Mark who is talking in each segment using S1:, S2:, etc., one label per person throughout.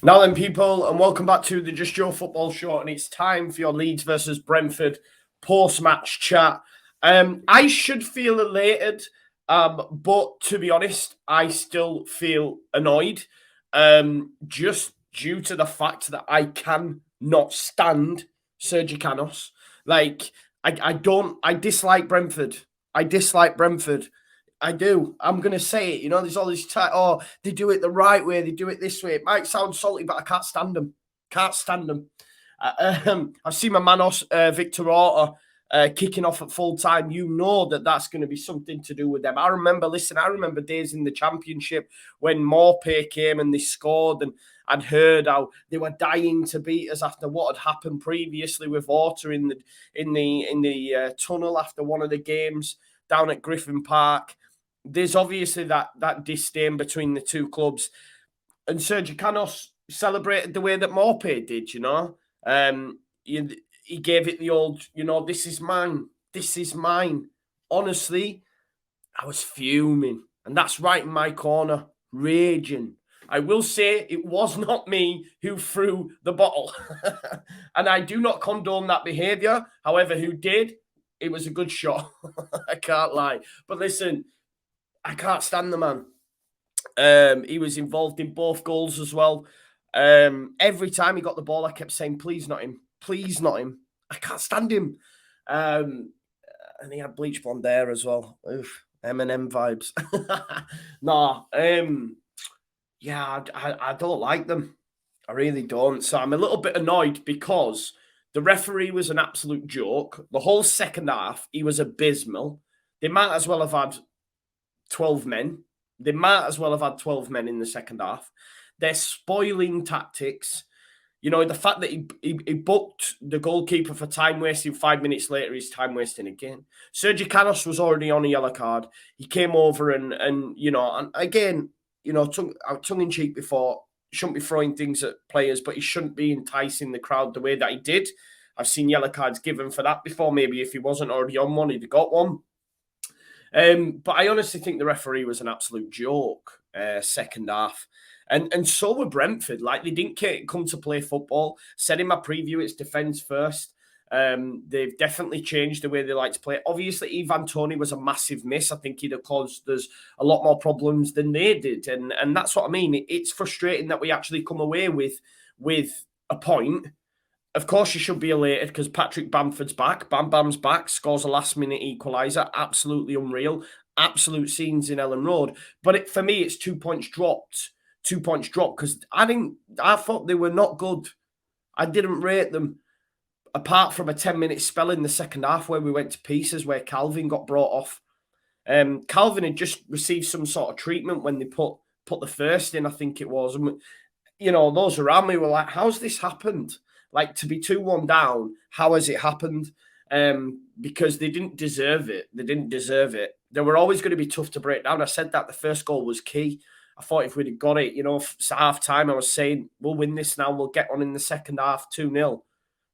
S1: Now then, people, and welcome back to the Just Joe Football Show, and it's time for your Leeds versus Brentford post-match chat. I should feel elated, but to be honest, I still feel annoyed, just due to the fact that I cannot stand JUSTJOE. Like, I dislike Brentford. I dislike Brentford. I do. I'm going to say it. There's all this they do it the right way. They do it this way. It might sound salty, but I can't stand them. Can't stand them. I've seen my Manos, Victor Orta, kicking off at full time. You know that's going to be something to do with them. I remember days in the Championship when Morpay came and they scored, and I'd heard how they were dying to beat us after what had happened previously with Orta in the tunnel after one of the games down at Griffin Park. There's obviously that disdain between the two clubs, and Sergio Canos celebrated the way that Morpay did. He gave it the old, this is mine, this is mine. Honestly, I was fuming, and that's right in my corner, raging. I will say it was not me who threw the bottle, and I do not condone that behaviour. However, who did? It was a good shot. I can't lie. But listen, I can't stand the man. He was involved in both goals as well. Every time he got the ball, I kept saying, please not him. Please not him. I can't stand him. And he had bleach blonde hair as well. Oof, Eminem vibes. Yeah, I don't like them. I really don't. So I'm a little bit annoyed because the referee was an absolute joke. The whole second half, he was abysmal. They might as well have had 12 men. They might as well have had 12 men in the second half. They're spoiling tactics. The fact that he booked the goalkeeper for time wasting 5 minutes later, he's time wasting again. Sergio Canos was already on a yellow card. He came over and again, tongue in cheek before, shouldn't be throwing things at players, but he shouldn't be enticing the crowd the way that he did. I've seen yellow cards given for that before. Maybe if he wasn't already on one, he'd have got one. But I honestly think the referee was an absolute joke second half. And so were Brentford. Like, they didn't come to play football. Said in my preview, it's defence first. They've definitely changed the way they like to play. Obviously, Ivan Toney was a massive miss. I think he'd have caused us a lot more problems than they did. And that's what I mean. It's frustrating that we actually come away with a point. Of course, you should be elated because Patrick Bamford's back. Bam Bam's back, scores a last-minute equaliser. Absolutely unreal. Absolute scenes in Ellen Road. But for me, it's 2 points dropped. 2 points dropped because I thought they were not good. I didn't rate them. Apart from a 10-minute spell in the second half where we went to pieces, where Calvin got brought off. Calvin had just received some sort of treatment when they put the first in, I think it was. And, those around me were like, how's this happened? Like, to be 2-1 down, how has it happened? Because they didn't deserve it. They didn't deserve it. They were always going to be tough to break down. I said that the first goal was key. I thought if we'd have got it, half time, I was saying, we'll win this now. We'll get on in the second half 2-0.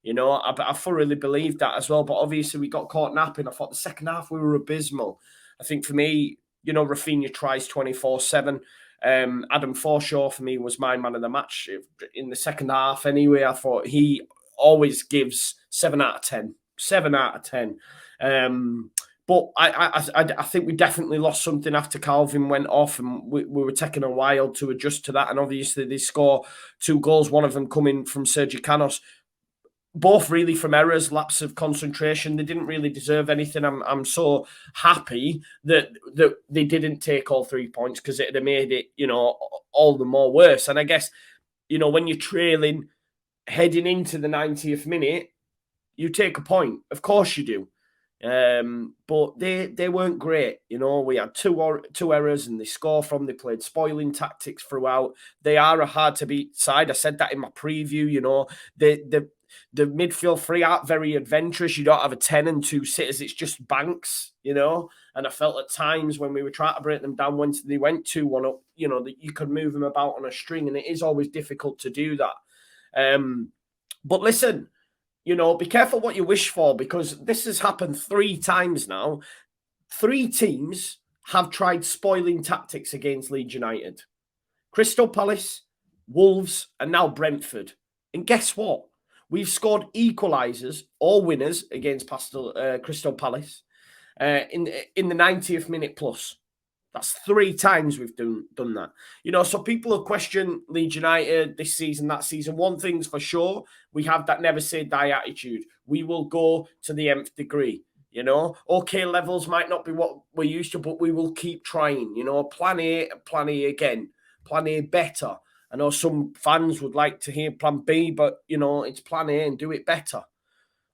S1: I thoroughly believed that as well. But obviously, we got caught napping. I thought the second half, we were abysmal. I think for me, Rafinha tries 24/7. Adam Forshaw, for me, was my man of the match in the second half anyway. I thought he always gives 7 out of 10. 7 out of 10. But I think we definitely lost something after Calvin went off, and we were taking a while to adjust to that. And obviously, they score 2 goals, one of them coming from Sergio Canos. Both really from errors, lapse of concentration. They didn't really deserve anything. I'm so happy that they didn't take all 3 points because it would have made it, all the more worse. And I guess, when you're trailing heading into the 90th minute, you take a point. Of course you do. But they weren't great. We had two errors and they score from. They played spoiling tactics throughout. They are a hard to beat side. I said that in my preview. The midfield three aren't very adventurous. You don't have a 10 and 2 sitters. It's just banks, And I felt at times when we were trying to break them down, when they went 2-1 up, that you could move them about on a string, and it is always difficult to do that. But listen, be careful what you wish for, because this has happened 3 times now. 3 teams have tried spoiling tactics against Leeds United. Crystal Palace, Wolves, and now Brentford. And guess what? We've scored equalisers or winners against Crystal Palace in the 90th minute plus. That's 3 times we've done that. You know, so people have questioned Leeds United this season, that season. One thing's for sure, we have that never say die attitude. We will go to the nth degree. You know, okay, levels might not be what we're used to, but we will keep trying. You know, plan A again, plan A better. I know some fans would like to hear plan B, but, you know, it's plan A and do it better.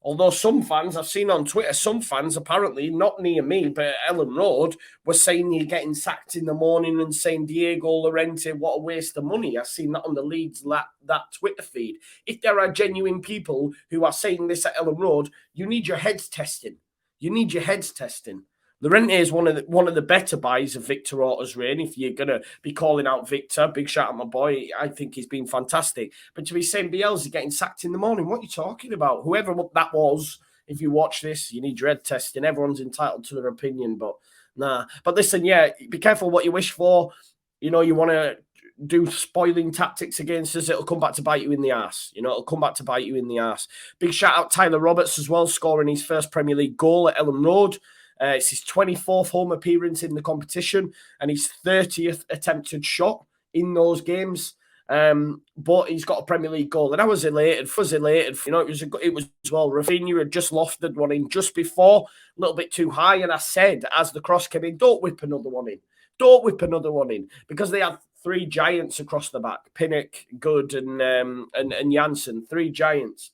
S1: Although some fans, I've seen on Twitter, some fans apparently, not near me, but at Ellen Road, were saying you're getting sacked in the morning and saying Diego Llorente, what a waste of money. I've seen that on the Leeds, that Twitter feed. If there are genuine people who are saying this at Ellen Road, you need your heads testing. You need your heads testing. Llorente is one of the better buys of Victor Orta's reign. If you're going to be calling out Victor, big shout out my boy. I think he's been fantastic. But to be saying Bielsa's getting sacked in the morning, what are you talking about? Whoever that was, if you watch this, you need your head testing. Everyone's entitled to their opinion, but nah. But listen, yeah, be careful what you wish for. You know, you want to do spoiling tactics against us, it'll come back to bite you in the arse. You know, it'll come back to bite you in the arse. Big shout out Tyler Roberts as well, scoring his first Premier League goal at Ellen Road. It's his 24th home appearance in the competition and his 30th attempted shot in those games. But he's got a Premier League goal, and I was elated. You know, it was well. Rafinha had just lofted one in just before, a little bit too high, and I said as the cross came in, don't whip another one in. Don't whip another one in, because they had 3 giants across the back: Pinnock, Good, and Janssen. 3 giants.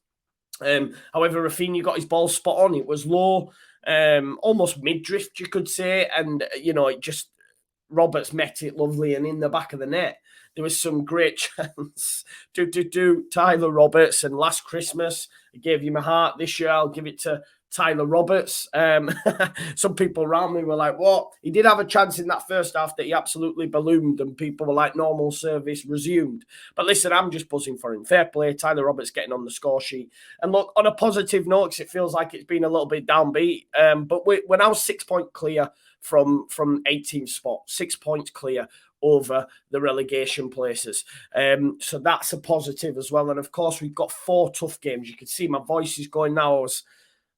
S1: However, Rafinha got his ball spot on. It was low, almost mid-drift, you could say. And, you know, it just, Roberts met it lovely and in the back of the net. There was some great chance to Tyler Roberts. And last Christmas, I gave you my heart. This year, I'll give it to Tyler Roberts. Some people around me were like, what? He did have a chance in that first half that he absolutely ballooned, and people were like, normal service resumed. But listen, I'm just buzzing for him. Fair play. Tyler Roberts getting on the score sheet. And look, on a positive note, because it feels like it's been a little bit downbeat, but we're now 6 point clear from 18th spot, 6 points clear over the relegation places. So that's a positive as well. And of course, we've got 4 tough games. You can see my voice is going now.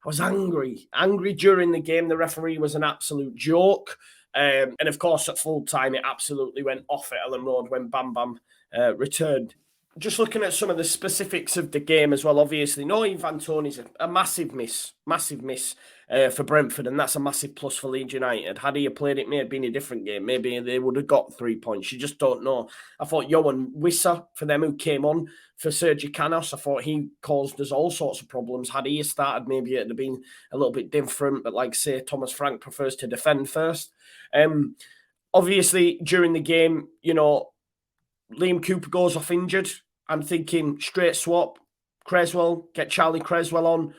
S1: I was angry during the game. The referee was an absolute joke. And of course, at full time, it absolutely went off at Ellen Road when Bam Bam returned. Just looking at some of the specifics of the game as well, obviously, no Ivan Toney's a massive miss for Brentford, and that's a massive plus for Leeds United. Had he played it, may have been a different game. Maybe they would have got 3 points. You just don't know. I thought Johan Wissa, for them who came on for K CANOS, I thought he caused us all sorts of problems. Had he started, maybe it would have been a little bit different, but like, say, Thomas Frank prefers to defend first. Obviously, during the game, you know, Liam Cooper goes off injured. I'm thinking straight swap, Creswell, get Charlie Creswell on.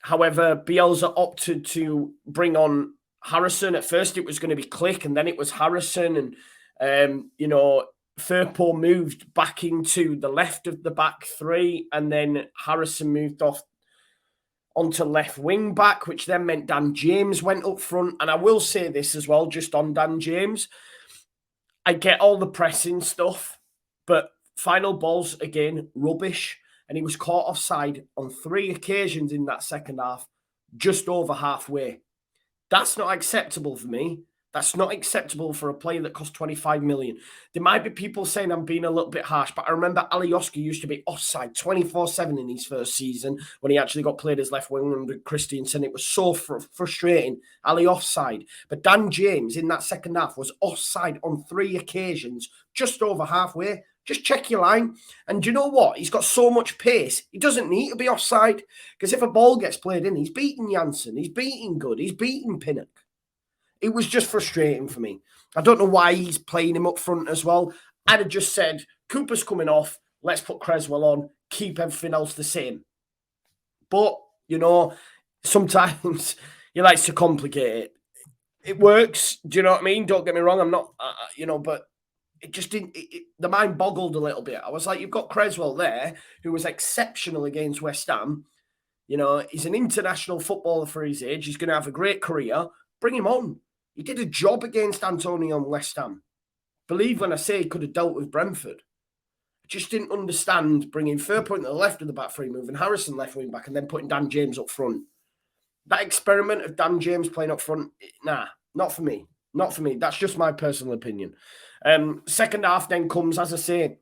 S1: However, Bielsa opted to bring on Harrison. At first, it was going to be Click, and then it was Harrison. And, you know, Firpo moved back into the left of the back 3, and then Harrison moved off onto left wing back, which then meant Dan James went up front. And I will say this as well, just on Dan James. I get all the pressing stuff, but final balls, again, rubbish. And he was caught offside on 3 occasions in that second half, just over halfway. That's not acceptable for me. That's not acceptable for a player that cost 25 million. There might be people saying I'm being a little bit harsh, but I remember Alioski used to be offside 24/7 in his first season when he actually got played as left wing under Christiansen. It was so frustrating. Ali offside. But Dan James in that second half was offside on 3 occasions, just over halfway. Just check your line. And do you know what? He's got so much pace, he doesn't need to be offside. Because if a ball gets played in, he's beating Janssen, he's beating Good, he's beating Pinnock. It was just frustrating for me. I don't know why he's playing him up front as well. I'd have just said, Cooper's coming off, let's put Creswell on, keep everything else the same. But, you know, sometimes he likes to complicate it. It works, do you know what I mean? Don't get me wrong, I'm not, you know, but it just didn't, the mind boggled a little bit. I was like, you've got Creswell there, who was exceptional against West Ham. You know, he's an international footballer for his age. He's going to have a great career. Bring him on. He did a job against Antonio and West Ham. Believe when I say he could have dealt with Brentford. just didn't understand bringing Fairpoint to the left of the back three, moving Harrison left wing back, and then putting Dan James up front. That experiment of Dan James playing up front, nah, not for me. Not for me. That's just my personal opinion. Second half then comes, as I say,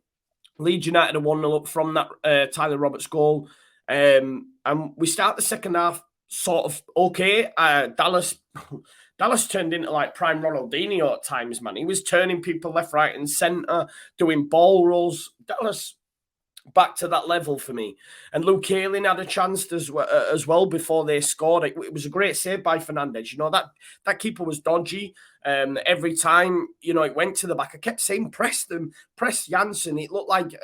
S1: Leeds United are 1-0 up from that Tyler Roberts goal. And we start the second half sort of okay. Dallas turned into like prime Ronaldinho at times, man. He was turning people left, right, and centre, doing ball rolls. Dallas back to that level for me. And Luke Ayling had a chance as well before they scored. It was a great save by Fernandes. You know, that keeper was dodgy. Every time, you know, it went to the back, I kept saying, press them, press Janssen. It looked like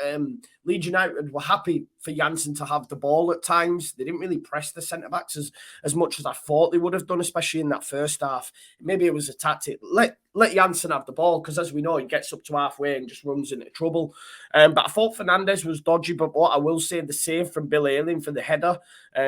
S1: Leeds United were happy for Janssen to have the ball at times. They didn't really press the centre-backs as much as I thought they would have done, especially in that first half. Maybe it was a tactic. Let Janssen have the ball, because as we know, he gets up to halfway and just runs into trouble. But I thought Fernandes was dodgy, but what I will say, the save from Bill Ayling for the header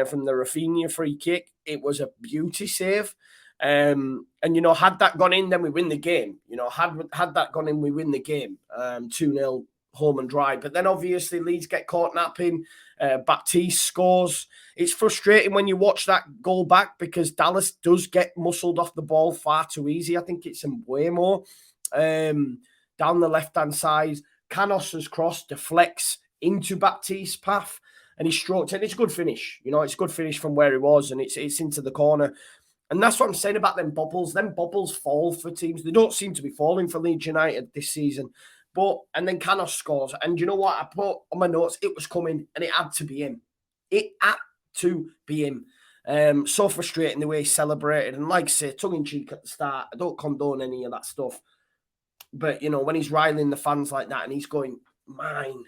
S1: from the Rafinha free kick, it was a beauty save. And, you know, had that gone in, then we win the game. You know, had that gone in, we win the game. 2-0 home and dry. But then obviously Leeds get caught napping. Baptiste scores. It's frustrating when you watch that goal back, because Dallas does get muscled off the ball far too easy. I think it's Mbuemo down the left-hand side. Canos' cross deflects into Baptiste's path, and he stroked it. It's a good finish. You know, it's a good finish from where he was, and it's into the corner. And that's what I'm saying about them bubbles. Them bubbles fall for teams. They don't seem to be falling for Leeds United this season. And then Canos scores. And you know what? I put on my notes, it was coming, and it had to be him. It had to be him. So frustrating the way he celebrated. And like I say, tongue-in-cheek at the start, I don't condone any of that stuff. But, you know, when he's riling the fans like that and he's going, mine.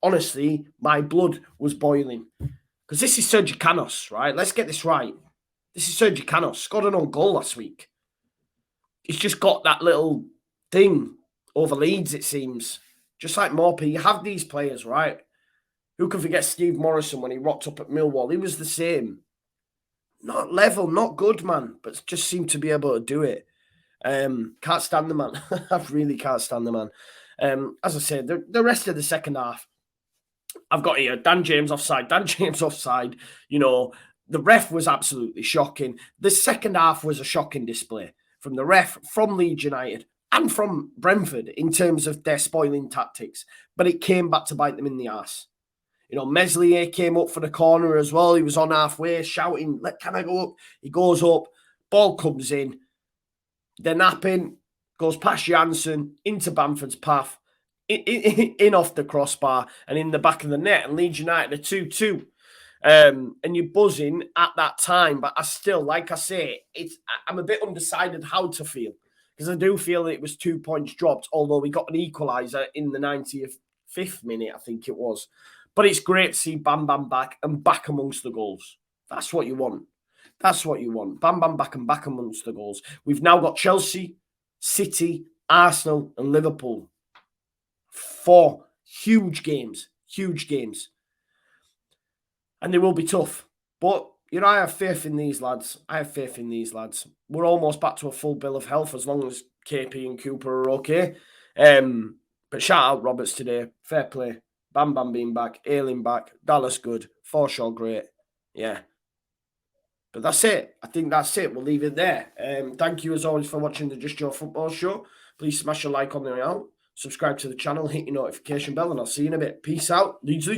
S1: Honestly, my blood was boiling. Because this is Sergio Canos, right? Let's get this right. This is Sergio Canos. Scored an own goal last week. He's just got that little thing over Leeds, it seems. Just like Morphy, you have these players, right? Who can forget Steve Morrison when he rocked up at Millwall? He was the same. Not level, not good, man, but just seemed to be able to do it. Can't stand the man. I really can't stand the man. As I said, the rest of the second half, I've got here, Dan James offside. You know, the ref was absolutely shocking. The second half was a shocking display from the ref, from Leeds United, and from Brentford in terms of their spoiling tactics. But it came back to bite them in the arse. You know, Meslier came up for the corner as well. He was on halfway shouting, can I go up? He goes up, ball comes in. They're napping, goes past Janssen, into Bamford's path, in off the crossbar and in the back of the net. And Leeds United are 2-2. And you're buzzing at that time. But I still, like I say, I'm a bit undecided how to feel. Because I do feel it was 2 points dropped, although we got an equaliser in the 95th minute, I think it was. But it's great to see Bam Bam back and back amongst the goals. That's what you want. That's what you want. Bam Bam back and back amongst the goals. We've now got Chelsea, City, Arsenal and Liverpool. 4 huge games. Huge games. And they will be tough. But, you know, I have faith in these lads. We're almost back to a full bill of health as long as KP and Cooper are okay. But shout out Roberts today. Fair play. Bam Bam being back. Ayling back. Dallas good. Forshaw great. Yeah. But that's it. I think that's it. We'll leave it there. Thank you as always for watching the Just Joe Football Show. Please smash a like on the way out. Subscribe to the channel. Hit your notification bell. And I'll see you in a bit. Peace out. Leeds.